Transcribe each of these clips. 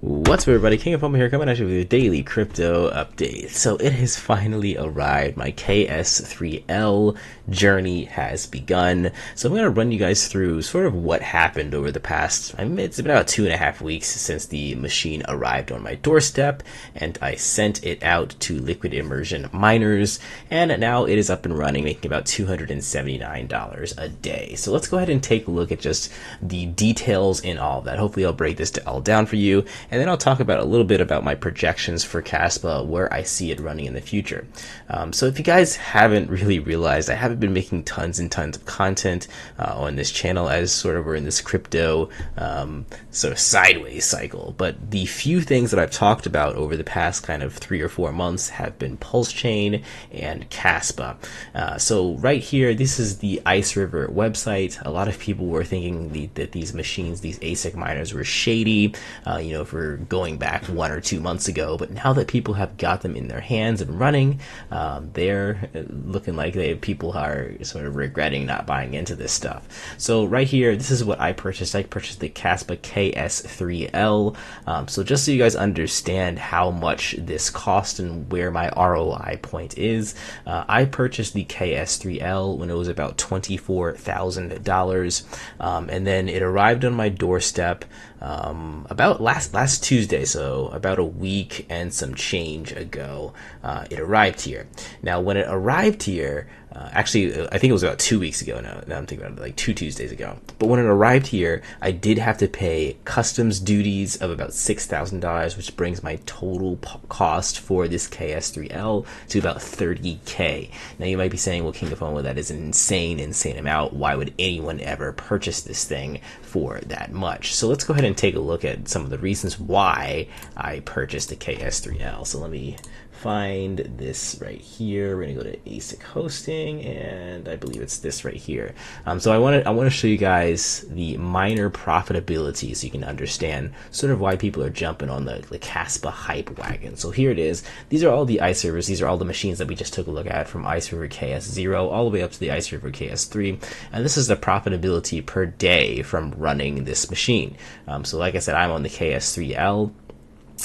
What's up, everybody? King of Fomo here, coming at you with a daily crypto update. So it has finally arrived. My KS3L journey has begun. So I'm going to run you guys through sort of what happened over the past, it's been about 2.5 weeks since the machine arrived on my doorstep, and I sent it out to liquid immersion miners, and now it is up and running, making about $279 a day. So let's go ahead and take a look at just the details in all of that. Hopefully I'll break this all down for you, and then I'll talk about a little bit about my projections for Kaspa, where I see it running in the future. So if you guys haven't really realized, I haven't been making tons and tons of content on this channel, as sort of we're in this crypto sort of sideways cycle. But the few things that I've talked about over the past kind of 3 or 4 months have been Pulse Chain and Kaspa. So right here, this is the Iceriver website. A lot of people were thinking that these machines, these ASIC miners, were shady, for going back 1 or 2 months ago. But now that people have got them in their hands and running, they're looking like people are sort of regretting not buying into this stuff. So right here, this is what I purchased. I purchased the Kaspa KS3L. So just so you guys understand how much this cost and where my ROI point is, I purchased the KS3L when it was about $24,000, and then it arrived on my doorstep about last Tuesday, so about a week and some change ago. It arrived here. Now, when it arrived here, actually, I think it was about 2 weeks ago now I'm thinking about it, like 2 Tuesdays ago. But when it arrived here, I did have to pay customs duties of about $6,000, which brings my total cost for this KS3L to about $30K. Now, you might be saying, well, King of Fomo, that is an insane amount. Why would anyone ever purchase this thing for that much? So let's go ahead and take a look at some of the reasons why I purchased the KS3L. So let me find this right here. We're gonna go to ASIC hosting, and I believe it's this right here. So I want to show you guys the miner profitability, so you can understand sort of why people are jumping on the Kaspa hype wagon. So here it is. These are all the Icerivers. These are all the machines that we just took a look at, from Iceriver KS0 all the way up to the Iceriver KS3, and this is the profitability per day from running this machine. So like I said, I'm on the KS3L,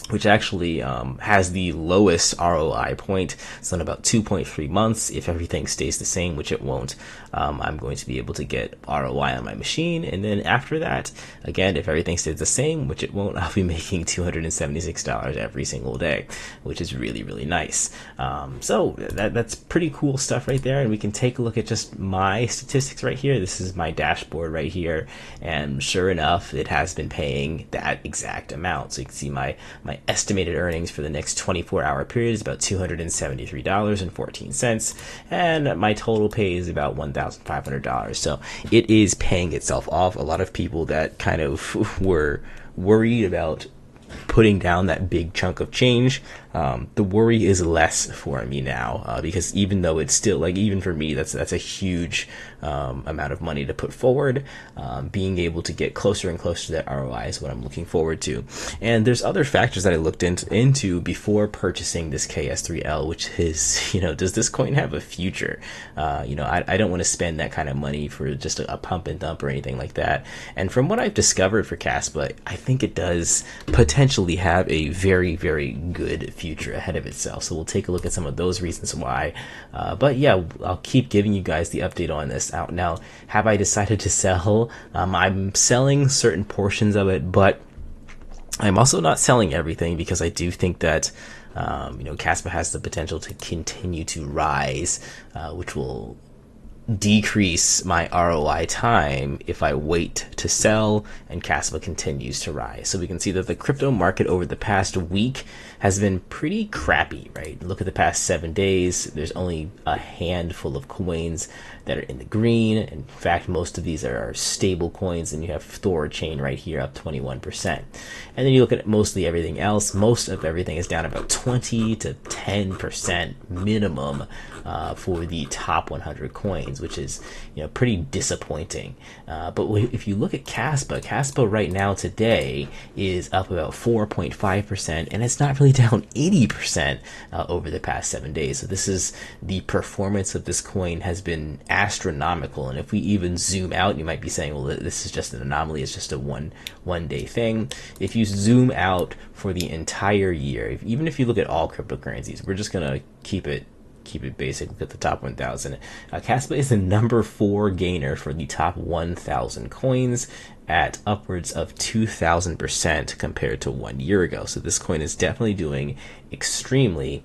which actually has the lowest ROI point. So in about 2.3 months, if everything stays the same, which it won't, I'm going to be able to get ROI on my machine. And then after that, again, if everything stays the same, which it won't, I'll be making $276 every single day, which is really nice. So that's pretty cool stuff right there. And we can take a look at just my statistics right here. This is my dashboard right here. And sure enough, it has been paying that exact amount. So you can see my estimated earnings for the next 24-hour period is about $273.14, and my total pay is about $1,500. So it is paying itself off. A lot of people that kind of were worried about putting down that big chunk of change, the worry is less for me now, because even though it's still, like, even for me, that's a huge amount of money to put forward. Being able to get closer and closer to that ROI is what I'm looking forward to. And there's other factors that I looked into before purchasing this KS3L, which is, does this coin have a future? I don't want to spend that kind of money for just a pump and dump or anything like that. And from what I've discovered for Kaspa, I think it does potentially have a very good future ahead of itself. So we'll take a look at some of those reasons why. But yeah, I'll keep giving you guys the update on this out. Now, have I decided to sell? I'm selling certain portions of it, but I'm also not selling everything, because I do think that Kaspa has the potential to continue to rise, which will decrease my ROI time if I wait to sell and Kaspa continues to rise. So we can see that the crypto market over the past week has been pretty crappy, right? Look at the past 7 days. There's only a handful of coins that are in the green. In fact, most of these are stable coins, and you have Thor chain right here up 21%. And then you look at mostly everything else. Most of everything is down about 20 to 10% minimum for the top 100 coins. coins, which is, pretty disappointing. But if you look at Kaspa right now today is up about 4.5%, and it's not really down 80% over the past 7 days. So this is the performance of this coin has been astronomical. And if we even zoom out, you might be saying, well, this is just an anomaly. It's just a one day thing. If you zoom out for the entire year, even if you look at all cryptocurrencies, we're just gonna keep it basic. Look at the top 1,000. Kaspa is the number 4 gainer for the top 1,000 coins at upwards of 2,000% compared to 1 year ago. So this coin is definitely doing extremely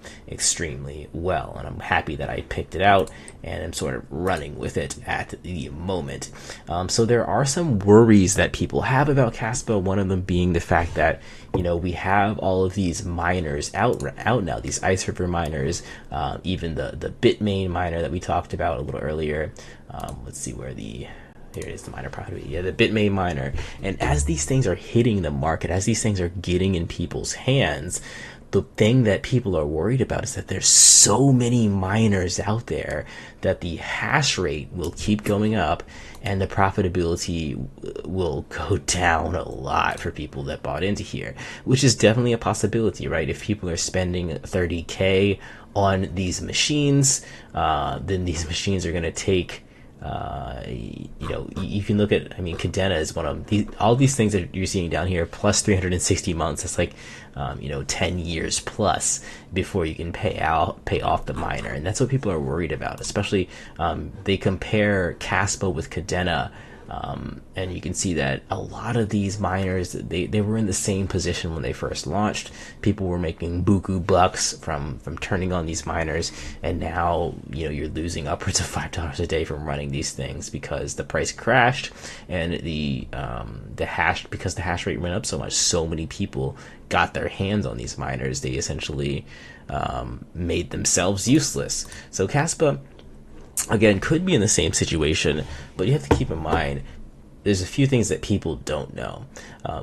well, and I'm happy that I picked it out and I'm sort of running with it at the moment. So there are some worries that people have about Kaspa, one of them being the fact that we have all of these miners out now, these Iceriver miners, even the Bitmain miner that we talked about a little earlier. Let's see where here it is, the miner profitability. Yeah, the Bitmain miner. And as these things are hitting the market, as these things are getting in people's hands, the thing that people are worried about is that there's so many miners out there that the hash rate will keep going up and the profitability will go down a lot for people that bought into here, which is definitely a possibility, right? If people are spending 30K on these machines, then these machines are going to take you can look at, Cadena is one of them. All these things that you're seeing down here, plus 360 months, that's like, 10 years plus before you can pay off the miner. And that's what people are worried about, especially, they compare Kaspa with Cadena. And you can see that a lot of these miners, they were in the same position when they first launched. People were making buku bucks from turning on these miners, and now you're losing upwards of $5 a day from running these things because the price crashed and because the hash rate went up so much. So many people got their hands on these miners. They essentially made themselves useless. So Kaspa, again, could be in the same situation, but you have to keep in mind there's a few things that people don't know.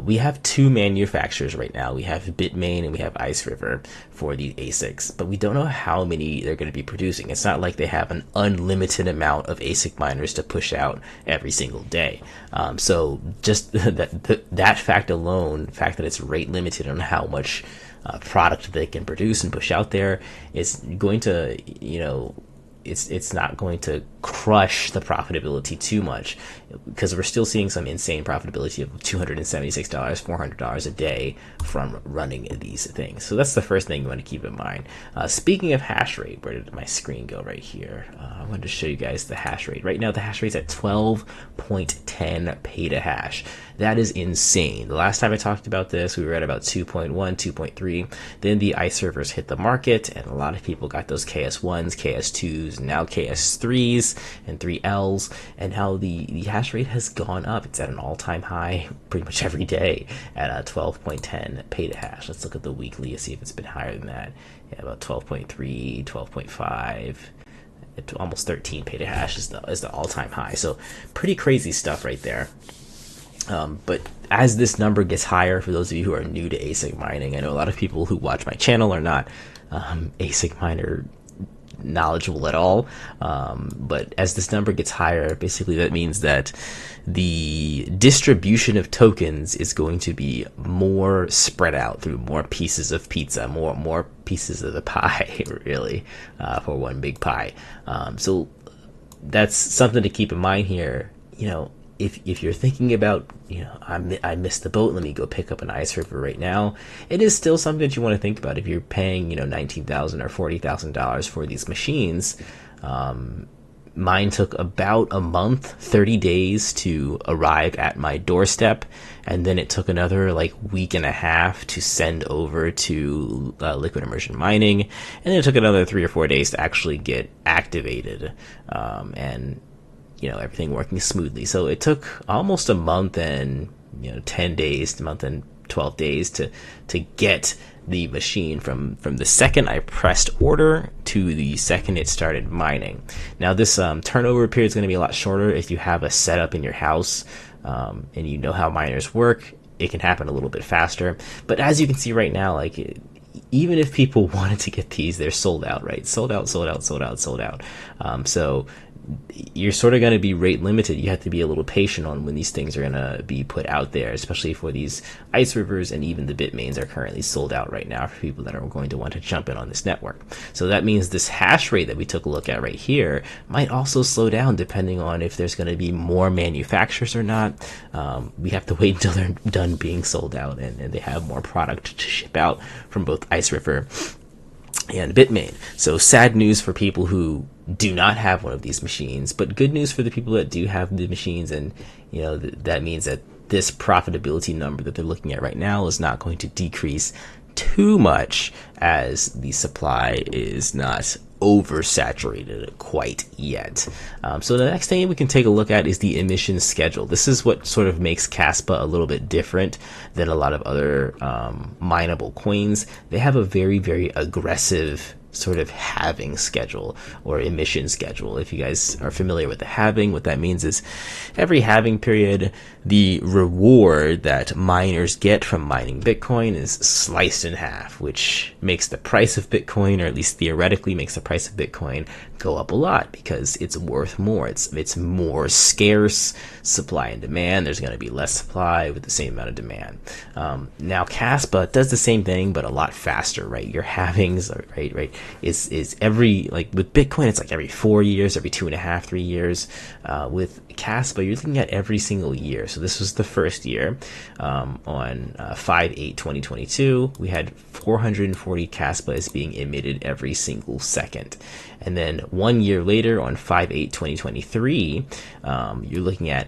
We have 2 manufacturers right now. We have Bitmain and we have Iceriver for the ASICs, but we don't know how many they're going to be producing. It's not like they have an unlimited amount of ASIC miners to push out every single day. So just that fact alone, the fact that it's rate limited on how much product they can produce and push out there, is going to, it's not going to crush the profitability too much, because we're still seeing some insane profitability of $276, $400 a day from running these things. So that's the first thing you want to keep in mind. Speaking of hash rate, where did my screen go? Right here. I wanted to show you guys the hash rate. Right now the hash rate's at 12.10 petahash. That is insane. The last time I talked about this, we were at about 2.1, 2.3. Then the Icerivers hit the market, and a lot of people got those KS1s, KS2s, now KS3s and 3Ls, and how the hash rate has gone up. It's at an all-time high pretty much every day at 12.10 petahash. Let's look at the weekly and see if it's been higher than that. Yeah, about 12.3, 12.5. Almost 13 petahash is the all-time high. So pretty crazy stuff right there. But as this number gets higher, for those of you who are new to ASIC mining, I know a lot of people who watch my channel are not ASIC miner knowledgeable at all. But as this number gets higher, basically that means that the distribution of tokens is going to be more spread out through more pieces of pizza, more pieces of the pie, really, for one big pie. So that's something to keep in mind here. If you're thinking about, I missed the boat, let me go pick up an Iceriver right now, it is still something that you want to think about. If you're paying, $19,000 or $40,000 for these machines, mine took about a month, 30 days to arrive at my doorstep, and then it took another week and a half to send over to Liquid Immersion Mining, and then it took another 3 or 4 days to actually get activated, and everything working smoothly. So it took almost a month and 10 days, a month and 12 days to get the machine from the second I pressed order to the second it started mining. Now this turnover period is going to be a lot shorter if you have a setup in your house and you know how miners work. It can happen a little bit faster. But as you can see right now, even if people wanted to get these, they're sold out, right? Sold out. So you're sort of going to be rate limited. You have to be a little patient on when these things are going to be put out there, especially for these Icerivers, and even the Bitmains are currently sold out right now for people that are going to want to jump in on this network. So that means this hash rate that we took a look at right here might also slow down depending on if there's going to be more manufacturers or not. We have to wait until they're done being sold out and they have more product to ship out from both Iceriver and Bitmain. So sad news for people who do not have one of these machines, but good news for the people that do have the machines. And that means that this profitability number that they're looking at right now is not going to decrease too much, as the supply is not oversaturated quite yet. So the next thing we can take a look at is the emission schedule. This is what sort of makes Kaspa a little bit different than a lot of other mineable coins. They have a very, very aggressive sort of halving schedule or emission schedule. If you guys are familiar with the halving, what that means is every halving period, the reward that miners get from mining Bitcoin is sliced in half, which makes the price of Bitcoin, or at least theoretically makes the price of Bitcoin, go up a lot because it's worth more. It's more scarce. Supply and demand. There's going to be less supply with the same amount of demand. Now Kaspa does the same thing, but a lot faster, right? Your halvings, right, is every, like with Bitcoin, it's like every 4 years, every 2.5, 3 years. With Kaspa, you're looking at every single year. So this was the first year. On 5/8/2022, we had 440 Kaspas being emitted every single second. And then 1 year later, on 5/8/2023, you're looking at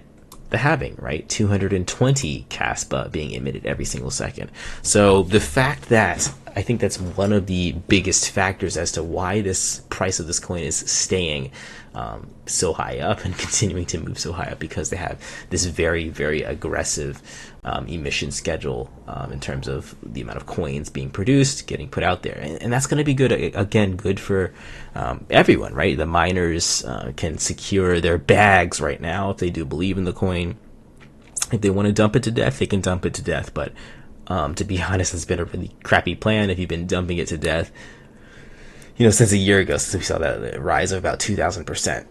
the halving, right? 220 Kaspa being emitted every single second. So the fact that, I think that's one of the biggest factors as to why this price of this coin is staying so high up and continuing to move so high up, because they have this very, very aggressive emission schedule in terms of the amount of coins being produced, getting put out there. And that's going to be good, again, good for everyone, right? The miners can secure their bags right now if they do believe in the coin. If they want to dump it to death, they can dump it to death. But to be honest, it's been a really crappy plan if you've been dumping it to death, since a year ago, since we saw that rise of about 2,000%.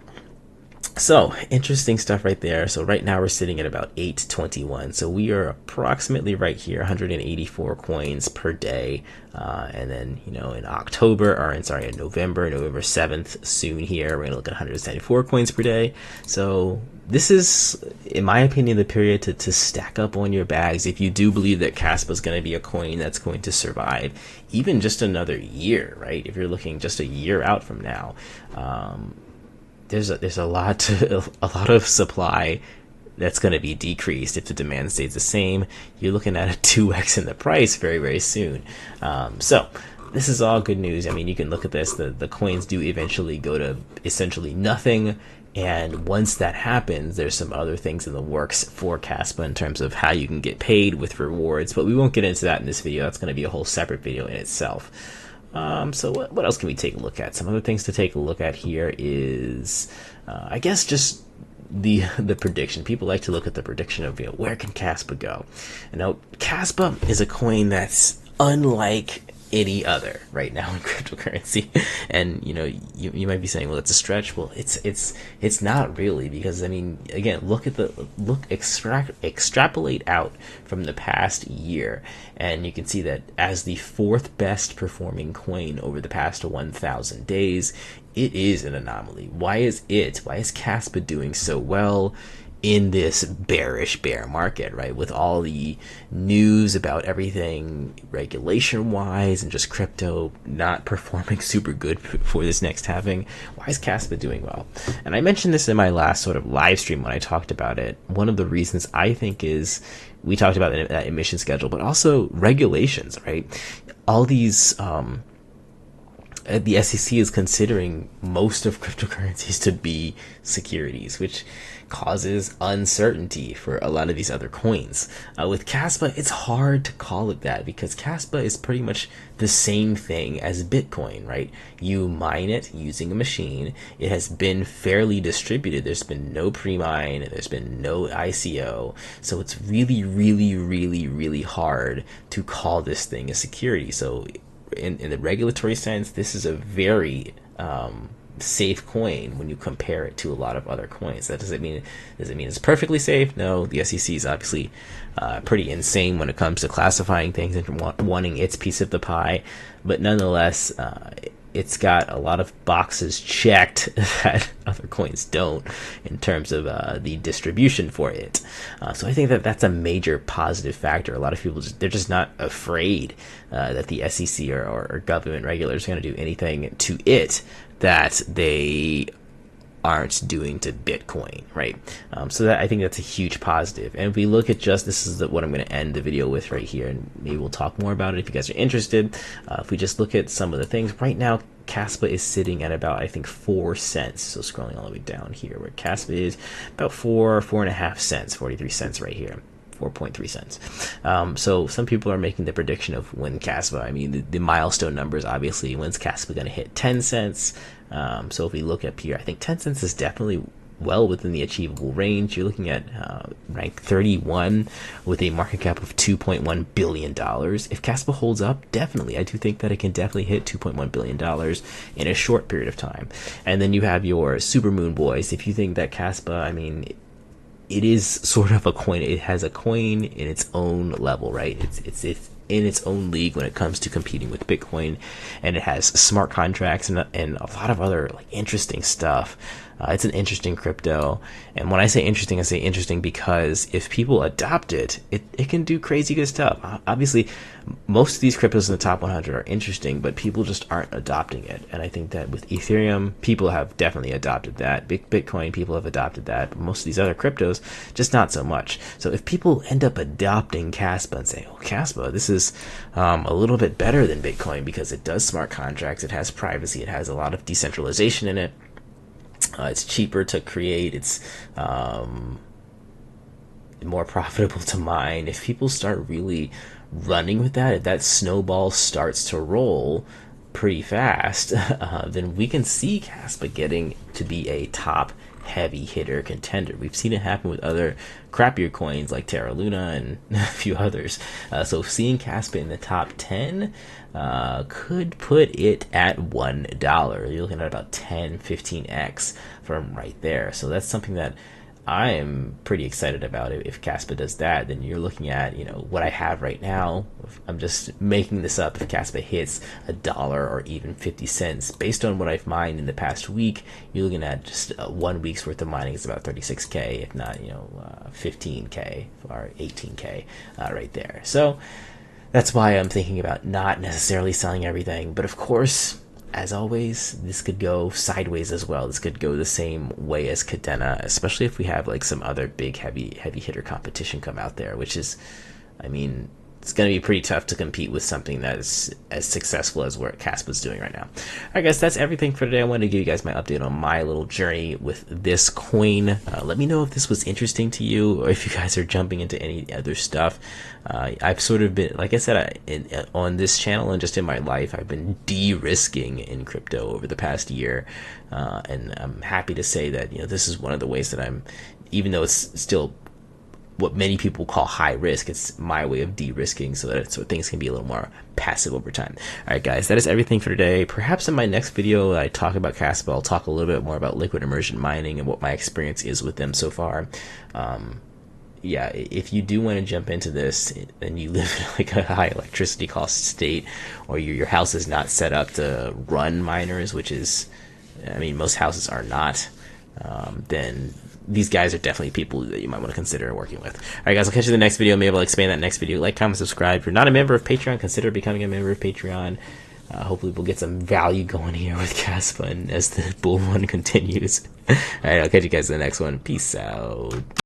So interesting stuff right there. So right now we're sitting at about 821. So we are approximately right here, 184 coins per day. And then, in November 7th, soon here, we're going to look at 174 coins per day. So this is, in my opinion, the period to stack up on your bags if you do believe that Kaspa is going to be a coin that's going to survive even just another year, right? If you're looking just a year out from now, there's a lot of supply that's going to be decreased if the demand stays the same. You're looking at a 2x in the price very, very soon. So this is all good news. I mean, you can look at this. The coins do eventually go to essentially nothing. And once that happens, there's some other things in the works for Kaspa in terms of how you can get paid with rewards. But we won't get into that in this video. That's going to be a whole separate video in itself. So what else can we take a look at? Some other things to take a look at here is, I guess, just the prediction. People like to look at the prediction of, where can Kaspa go? And now Kaspa is a coin that's unlike any other right now in cryptocurrency. And you might be saying, well, it's a stretch. Well, it's not really, because I mean, again, extrapolate out from the past year, and you can see that as the fourth best performing coin over the past 1,000 days, it is an anomaly. Why is Kaspa doing so well in this bearish bear market, right? With all the news about everything regulation wise and just crypto not performing super good for this next halving, why is Kaspa doing well? And I mentioned this in my last sort of live stream when I talked about it. One of the reasons I think is, we talked about that emission schedule, but also regulations, right? All these, the SEC is considering most of cryptocurrencies to be securities, which causes uncertainty for a lot of these other coins. With Kaspa, it's hard to call it that, because Kaspa is pretty much the same thing as Bitcoin, right? You mine it using a machine. It has been fairly distributed. There's been no pre-mine. There's been no ICO. So it's really, really, really, really hard to call this thing a security. So in the regulatory sense, this is a very safe coin when you compare it to a lot of other coins. That doesn't mean it's perfectly safe. No, the SEC is obviously pretty insane when it comes to classifying things and wanting its piece of the pie, but nonetheless, it's got a lot of boxes checked that other coins don't in terms of the distribution for it. So I think that that's a major positive factor. A lot of people, they're just not afraid that the SEC or government regulators are going to do anything to it that they aren't doing to Bitcoin, right? So that, I think that's a huge positive. And if we look at this is what I'm going to end the video with right here, and maybe we'll talk more about it if you guys are interested. If we just look at some of the things right now, Kaspa is sitting at about, I think, 4 cents. So scrolling all the way down here, where Kaspa is about 4.5 cents, 43 cents right here. 4.3 cents. So some people are making the prediction of when Kaspa, I mean, the milestone numbers, obviously, when's Kaspa going to hit 10 cents? So if we look up here, I think 10 cents is definitely well within the achievable range. You're looking at rank 31 with a market cap of $2.1 billion. If Kaspa holds up, definitely, I do think that it can definitely hit $2.1 billion in a short period of time. And then you have your supermoon boys. If you think that Kaspa, I mean, it is sort of a coin. It has a coin in its own level, right? It's in its own league when it comes to competing with Bitcoin, and it has smart contracts and a lot of other like interesting stuff. It's an interesting crypto, and when I say interesting because if people adopt it, it can do crazy good stuff. Obviously, most of these cryptos in the top 100 are interesting, but people just aren't adopting it. And I think that with Ethereum, people have definitely adopted that. Bitcoin, people have adopted that. But most of these other cryptos, just not so much. So if people end up adopting Kaspa and say, oh, Kaspa, this is a little bit better than Bitcoin because it does smart contracts, it has privacy, it has a lot of decentralization in it. It's cheaper to create. It's more profitable to mine. If people start really running with that, if that snowball starts to roll pretty fast, then we can see Kaspa getting to be a top heavy hitter contender. We've seen it happen with other crappier coins like Terra Luna and a few others. So seeing Kaspa in the top 10 could put it at $1. You're looking at about 10-15x from right there. So that's something that I am pretty excited about. If Kaspa does that, then you're looking at, what I have right now. I'm just making this up. If Kaspa hits $1 or even 50 cents, based on what I've mined in the past week, you're looking at just 1 week's worth of mining is about 36K, if not, 15K or 18K right there. So that's why I'm thinking about not necessarily selling everything. But of course, as always, this could go sideways as well. This could go the same way as Cadena, especially if we have like some other big heavy hitter competition come out there, which is, I mean, it's going to be pretty tough to compete with something that is as successful as what Kaspa's doing right now. All right, guys, that's everything for today. I wanted to give you guys my update on my little journey with this coin. Let me know if this was interesting to you, or if you guys are jumping into any other stuff. I've sort of been, like I said, on this channel and just in my life, I've been de-risking in crypto over the past year. And I'm happy to say that, this is one of the ways that I'm, even though it's still what many people call high risk, it's my way of de-risking so things can be a little more passive over time. All right, guys, that is everything for today. Perhaps in my next video, I talk about Kaspa. I'll talk a little bit more about liquid immersion mining and what my experience is with them so far. Yeah, if you do want to jump into this and you live in like a high electricity cost state, or your house is not set up to run miners, which is, I mean, most houses are not, then these guys are definitely people that you might want to consider working with. All right, guys, I'll catch you in the next video. Maybe I'll expand that next video. Like, comment, subscribe. If you're not a member of Patreon, consider becoming a member of Patreon. Hopefully we'll get some value going here with Kaspa as the bull run continues. All right, I'll catch you guys in the next one. Peace out.